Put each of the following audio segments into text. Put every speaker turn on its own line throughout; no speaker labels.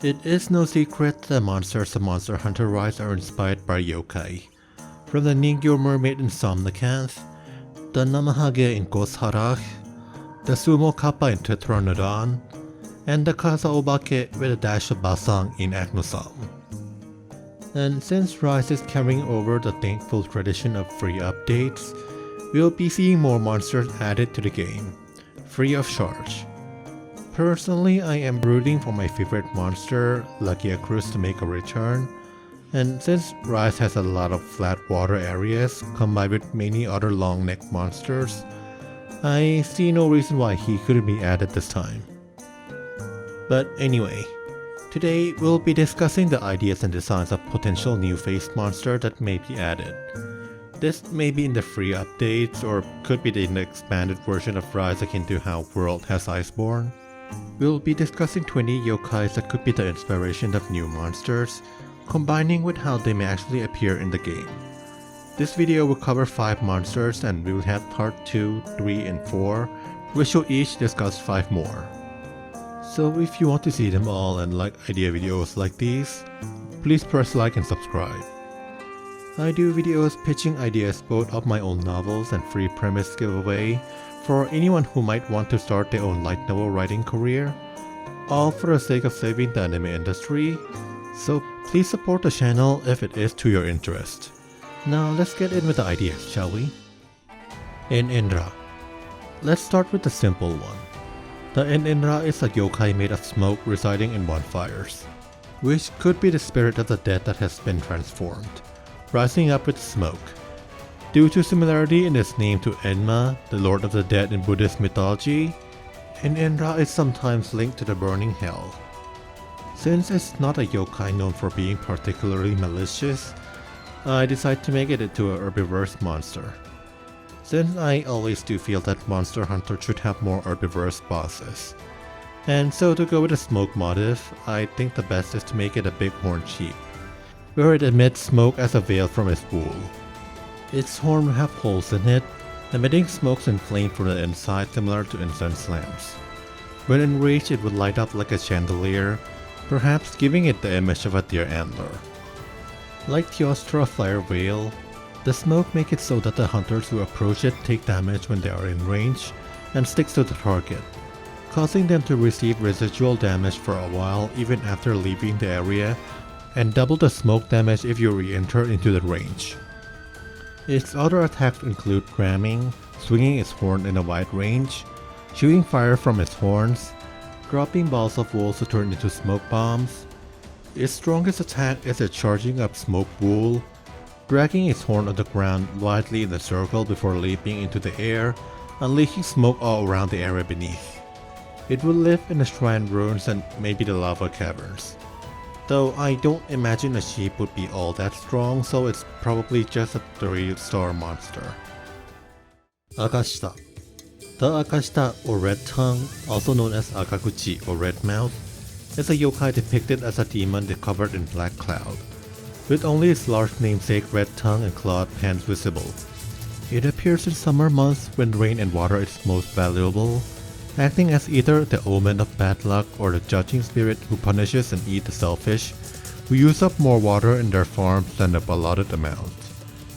It is no secret that monsters of Monster Hunter Rise are inspired by yokai. From the Ningyo Mermaid in Somnicanth, the Namahage in Ghost Harach, the Sumo Kappa in Tetranodon, and the Kasaobake with a dash of Basang in Agnosam. And since Rise is carrying over the thankful tradition of free updates, we'll be seeing more monsters added to the game, free of charge. Personally, I am rooting for my favorite monster, Lakia Cruz, to make a return, and since Rise has a lot of flat water areas combined with many other long neck monsters, I see no reason why he couldn't be added this time. But anyway, today we'll be discussing the ideas and designs of potential new face monster that may be added. This may be in the free updates or could be in the expanded version of Rise akin to how World has Iceborne. We'll be discussing 20 yokais that could be the inspiration of new monsters, combining with how they may actually appear in the game. This video will cover 5 monsters and we will have part 2, 3, and 4, which will each discuss 5 more. So if you want to see them all and like idea videos like these, please press like and subscribe. I do videos pitching ideas both of my own novels and free premise giveaway for anyone who might want to start their own light novel writing career, all for the sake of saving the anime industry, so please support the channel if it is to your interest. Now let's get in with the ideas, shall we? Indra. Let's start with the simple one. The Indra is a yokai made of smoke residing in bonfires, which could be the spirit of the dead that has been transformed, rising up with smoke. Due to similarity in its name to Enma, the Lord of the Dead in Buddhist mythology, Indra is sometimes linked to the burning hell. Since it's not a yokai known for being particularly malicious, I decided to make it into a herbivorous monster. Since I always do feel that Monster Hunter should have more herbivorous bosses. And so to go with the smoke motif, I think the best is to make it a bighorn sheep, where it emits smoke as a veil from its wool. Its horn will have holes in it, emitting smokes and flame from the inside similar to incense lamps. When enraged, it would light up like a chandelier, perhaps giving it the image of a deer antler. Like Teostra Fire Veil, the smoke makes it so that the hunters who approach it take damage when they are in range and sticks to the target, causing them to receive residual damage for a while even after leaving the area, and double the smoke damage if you re-enter into the range. Its other attacks include ramming, swinging its horn in a wide range, shooting fire from its horns, dropping balls of wool to turn into smoke bombs. Its strongest attack is its charging up smoke wool, dragging its horn on the ground widely in a circle before leaping into the air, unleashing smoke all around the area beneath. It will live in the shrine ruins and maybe the lava caverns. Though I don't imagine a sheep would be all that strong, so it's probably just a 3-star monster. Akashita. The Akashita or Red Tongue, also known as Akaguchi or Red Mouth, is a yokai depicted as a demon covered in black cloud, with only its large namesake red tongue and clawed hands visible. It appears in summer months when rain and water is most valuable, acting as either the omen of bad luck or the judging spirit who punishes and eats the selfish, who use up more water in their farms than the allotted amount,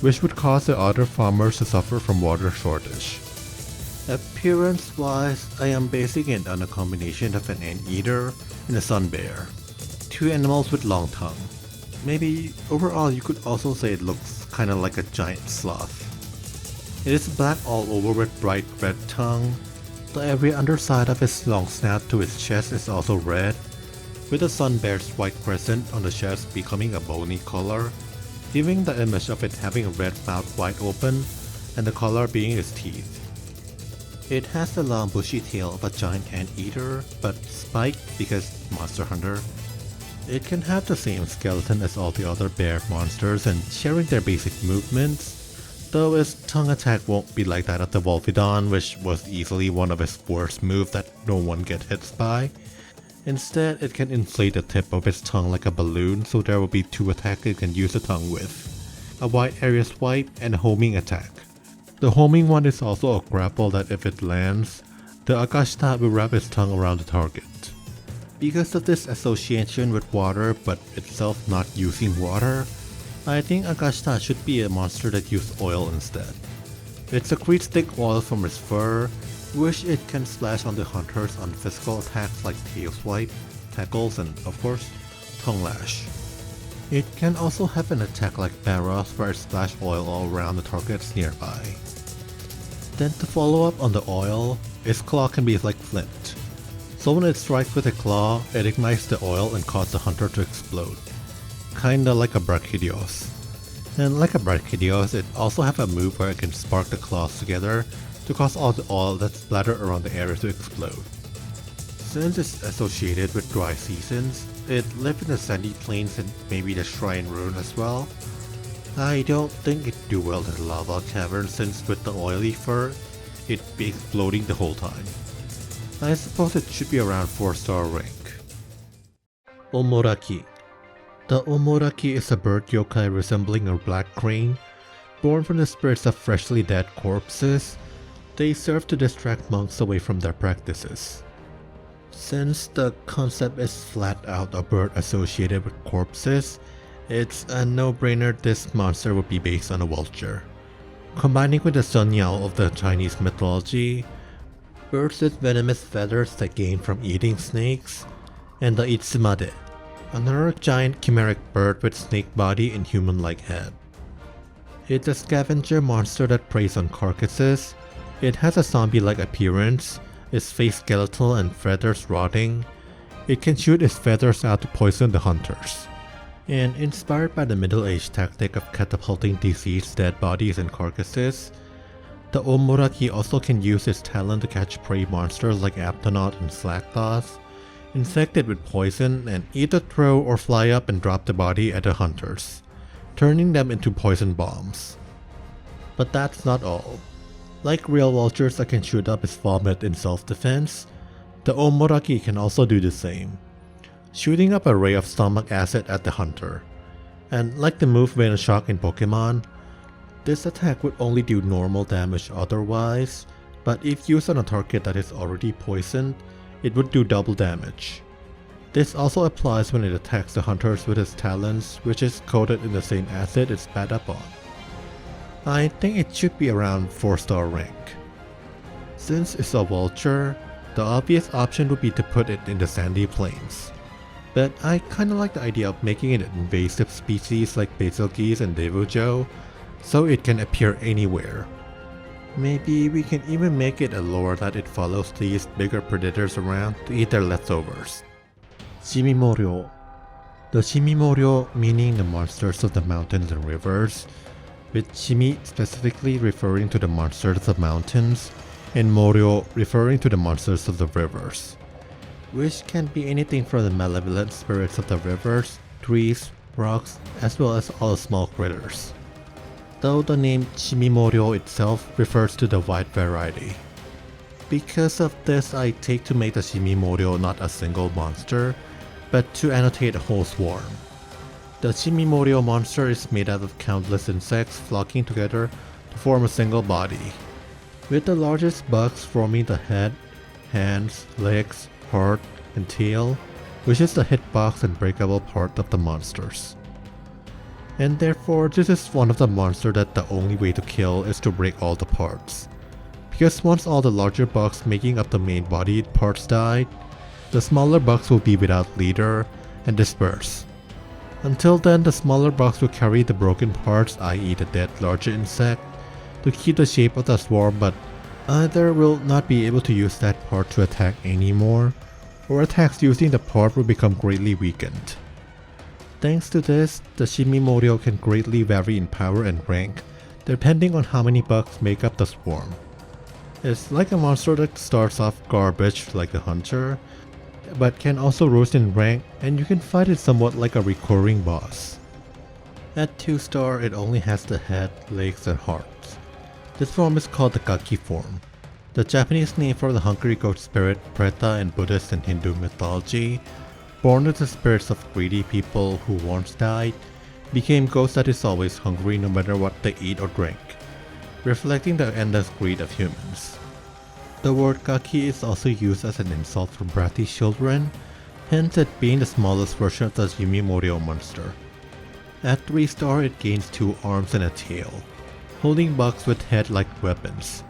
which would cause the other farmers to suffer from water shortage. Appearance-wise, I am basing it on a combination of an anteater and a sun bear, 2 animals with long tongue. Maybe overall you could also say it looks kinda like a giant sloth. It is black all over with bright red tongue. The area underside of its long snout to its chest is also red, with the sun bear's white crescent on the chest becoming a bony color, giving the image of it having a red mouth wide open and the color being its teeth. It has the long bushy tail of a giant anteater, but spiked because Monster Hunter. It can have the same skeleton as all the other bear monsters and sharing their basic movements, though its tongue attack won't be like that of the Volpidon, which was easily one of its worst moves that no one gets hit by. Instead, it can inflate the tip of its tongue like a balloon, so there will be 2 attacks it can use the tongue with: a wide area swipe and a homing attack. The homing one is also a grapple that if it lands, the Akashita will wrap its tongue around the target. Because of this association with water but itself not using water, I think Akashita should be a monster that uses oil instead. It secretes thick oil from its fur, which it can splash on the hunters on physical attacks like tail swipe, tackles, and of course, tongue lash. It can also have an attack like Barros where it splashes oil all around the targets nearby. Then to follow up on the oil, its claw can be like flint. So when it strikes with a claw, it ignites the oil and causes the hunter to explode. Kinda like a Brachydios. And like a Brachydios, it also have a move where it can spark the claws together to cause all the oil that's splattered around the area to explode. Since it's associated with dry seasons, it lives in the sandy plains and maybe the shrine ruin as well. I don't think it'd do well in the lava cavern since with the oily fur, it'd be exploding the whole time. I suppose it should be around 4-star rank. Omiraki. The Omiraki is a bird yokai resembling a black crane, born from the spirits of freshly dead corpses. They serve to distract monks away from their practices. Since the concept is flat out a bird associated with corpses, it's a no-brainer this monster would be based on a vulture. Combining with the sunyao of the Chinese mythology, birds with venomous feathers that gain from eating snakes, and the Itsumade, another giant chimeric bird with snake body and human-like head. It's a scavenger monster that preys on carcasses. It has a zombie-like appearance, its face skeletal and feathers rotting. It can shoot its feathers out to poison the hunters. And inspired by the Middle-Age tactic of catapulting deceased dead bodies and carcasses, the Omiraki also can use its talent to catch prey monsters like Aptonaut and Slackclaws, infected with poison, and either throw or fly up and drop the body at the hunters, turning them into poison bombs. But that's not all. Like real vultures that can shoot up its vomit in self-defense, the Omiraki can also do the same, shooting up a ray of stomach acid at the hunter. And like the move Venoshock in Pokemon, this attack would only do normal damage otherwise, but if used on a target that is already poisoned, it would do double damage. This also applies when it attacks the hunters with its talons, which is coated in the same acid it's spat up on. I think it should be around 4-star rank. Since it's a vulture, the obvious option would be to put it in the sandy plains. But I kinda like the idea of making it an invasive species like Basil Geese and Devujo, so it can appear anywhere. Maybe we can even make it a lore that it follows these bigger predators around to eat their leftovers. Chimimorio. The Chimimorio meaning the monsters of the mountains and rivers, with Chimi specifically referring to the monsters of mountains, and Morio referring to the monsters of the rivers, which can be anything from the malevolent spirits of the rivers, trees, rocks, as well as all the small critters. Though the name Chimimorio itself refers to the wide variety. Because of this, I take to make the Chimimorio not a single monster, but to annotate a whole swarm. The Chimimorio monster is made out of countless insects flocking together to form a single body, with the largest bugs forming the head, hands, legs, heart, and tail, which is the hitbox and breakable part of the monsters. And therefore, this is one of the monsters that the only way to kill is to break all the parts. Because once all the larger bugs making up the main body parts died, the smaller bugs will be without leader and disperse. Until then, the smaller bugs will carry the broken parts, i.e. the dead larger insect, to keep the shape of the swarm, but either will not be able to use that part to attack anymore, or attacks using the part will become greatly weakened. Thanks to this, the Chimimorio can greatly vary in power and rank, depending on how many bugs make up the swarm. It's like a monster that starts off garbage like a hunter, but can also rose in rank, and you can fight it somewhat like a recurring boss. At 2-star, it only has the head, legs, and hearts. This form is called the Gaki form, the Japanese name for the hungry goat spirit Preta in Buddhist and Hindu mythology. Born with the spirits of greedy people who once died, became ghosts that is always hungry no matter what they eat or drink, reflecting the endless greed of humans. The word Gaki is also used as an insult for bratty children, hence it being the smallest version of the Chimimorio monster. At 3 star it gains 2 arms and a tail, holding bugs with head-like weapons.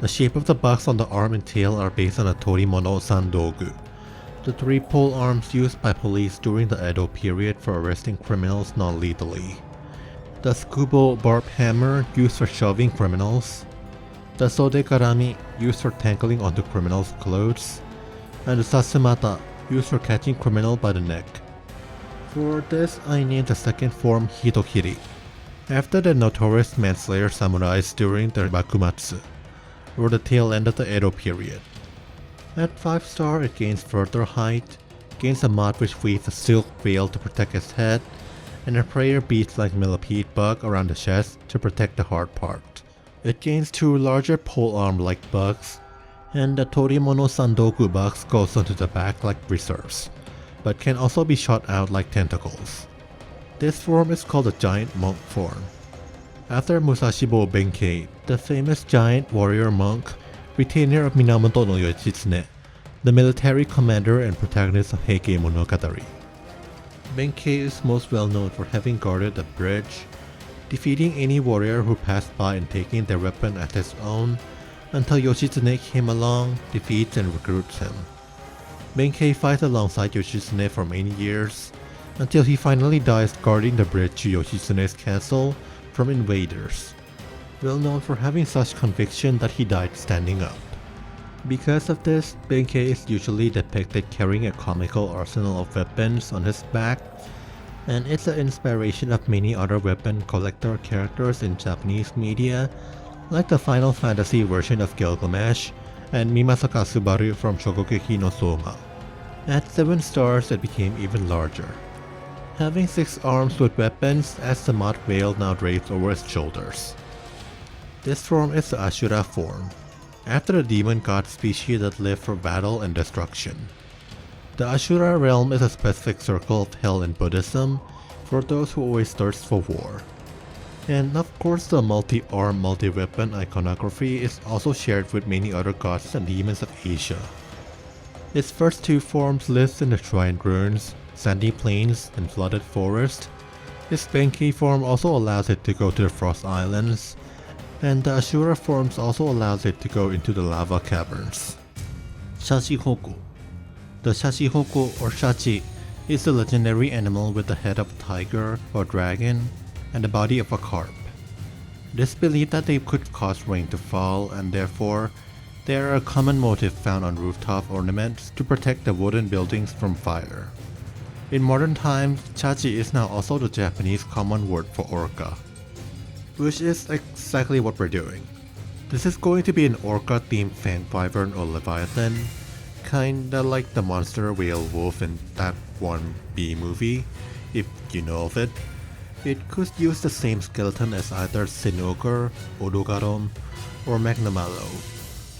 The shape of the bugs on the arm and tail are based on a Torimono Sandogu, the 3 pole arms used by police during the Edo period for arresting criminals non-lethally. The Tsukubo barb hammer used for shoving criminals, the Sodekarami used for tangling onto criminals' clothes, and the Satsumata used for catching criminal by the neck. For this I named the second form Hitokiri, after the notorious manslayer samurais during the Bakumatsu, or the tail end of the Edo period. At 5 star it gains further height, gains a mod which weaves a silk veil to protect its head, and a prayer beads like millipede bug around the chest to protect the hard part. It gains 2 larger pole arm like bugs, and the Torimono Sandoku bugs goes onto the back like reserves, but can also be shot out like tentacles. This form is called the giant monk form, after Musashibo Benkei, the famous giant warrior monk, retainer of Minamoto no Yoshitsune, the military commander and protagonist of Heike Monogatari. Benkei is most well known for having guarded the bridge, defeating any warrior who passed by and taking their weapon as his own, until Yoshitsune came along, defeats and recruits him. Benkei fights alongside Yoshitsune for many years, until he finally dies guarding the bridge to Yoshitsune's castle from invaders, well known for having such conviction that he died standing up. Because of this, Benkei is usually depicted carrying a comical arsenal of weapons on his back, and it's the inspiration of many other weapon collector characters in Japanese media, like the Final Fantasy version of Gilgamesh and Mimasaka Subaru from Shokugeki no Soma. At 7 stars it became even larger, having 6 arms with weapons as the mod veil now drapes over its shoulders. This form is the Ashura form, after the demon god species that live for battle and destruction. The Ashura realm is a specific circle of hell in Buddhism for those who always thirst for war. And of course the multi-arm, multi-weapon iconography is also shared with many other gods and demons of Asia. Its first 2 forms live in the shrine ruins, sandy plains, and flooded forest. Its Benkei form also allows it to go to the Frost Islands, and the Ashura forms also allows it to go into the lava caverns. Shachi Hoku. The Shachi Hoku or Shachi is the legendary animal with the head of a tiger or dragon and the body of a carp. It is believed that they could cause rain to fall, and therefore they are a common motif found on rooftop ornaments to protect the wooden buildings from fire. In modern times, Shachi is now also the Japanese common word for orca, which is exactly what we're doing. This is going to be an orca-themed fan wyvern or leviathan, kinda like the monster whale wolf in that one B movie, if you know of it. It could use the same skeleton as either Sinogre, Odogaron, or Magnamalo,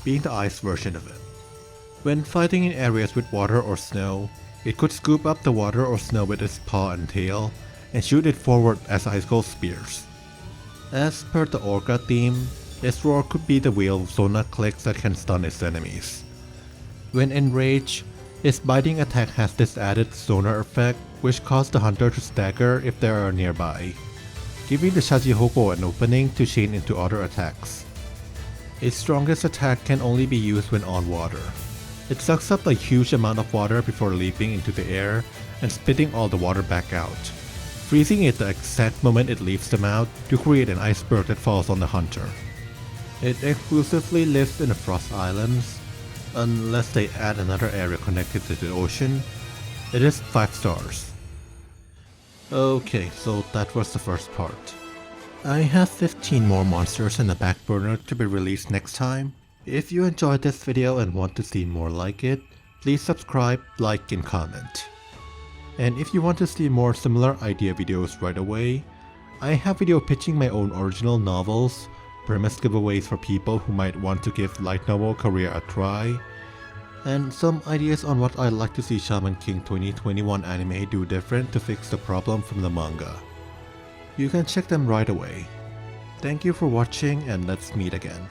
being the ice version of it. When fighting in areas with water or snow, it could scoop up the water or snow with its paw and tail, and shoot it forward as icicle spears. As per the orca theme, its roar could be the whale of Zona clicks that can stun its enemies. When enraged, its biting attack has this added sonar effect which causes the hunter to stagger if they are nearby, giving the Shachi Hoku an opening to chain into other attacks. Its strongest attack can only be used when on water. It sucks up a huge amount of water before leaping into the air and spitting all the water back out, freezing it the exact moment it leaves the mouth to create an iceberg that falls on the hunter. It exclusively lives in the Frost Islands, unless they add another area connected to the ocean. It is 5 stars. Okay, so that was the first part. I have 15 more monsters in the back burner to be released next time. If you enjoyed this video and want to see more like it, please subscribe, like, and comment. And if you want to see more similar idea videos right away, I have video pitching my own original novels, premise giveaways for people who might want to give light novel career a try, and some ideas on what I'd like to see Shaman King 2021 anime do different to fix the problem from the manga. You can check them right away. Thank you for watching, and let's meet again.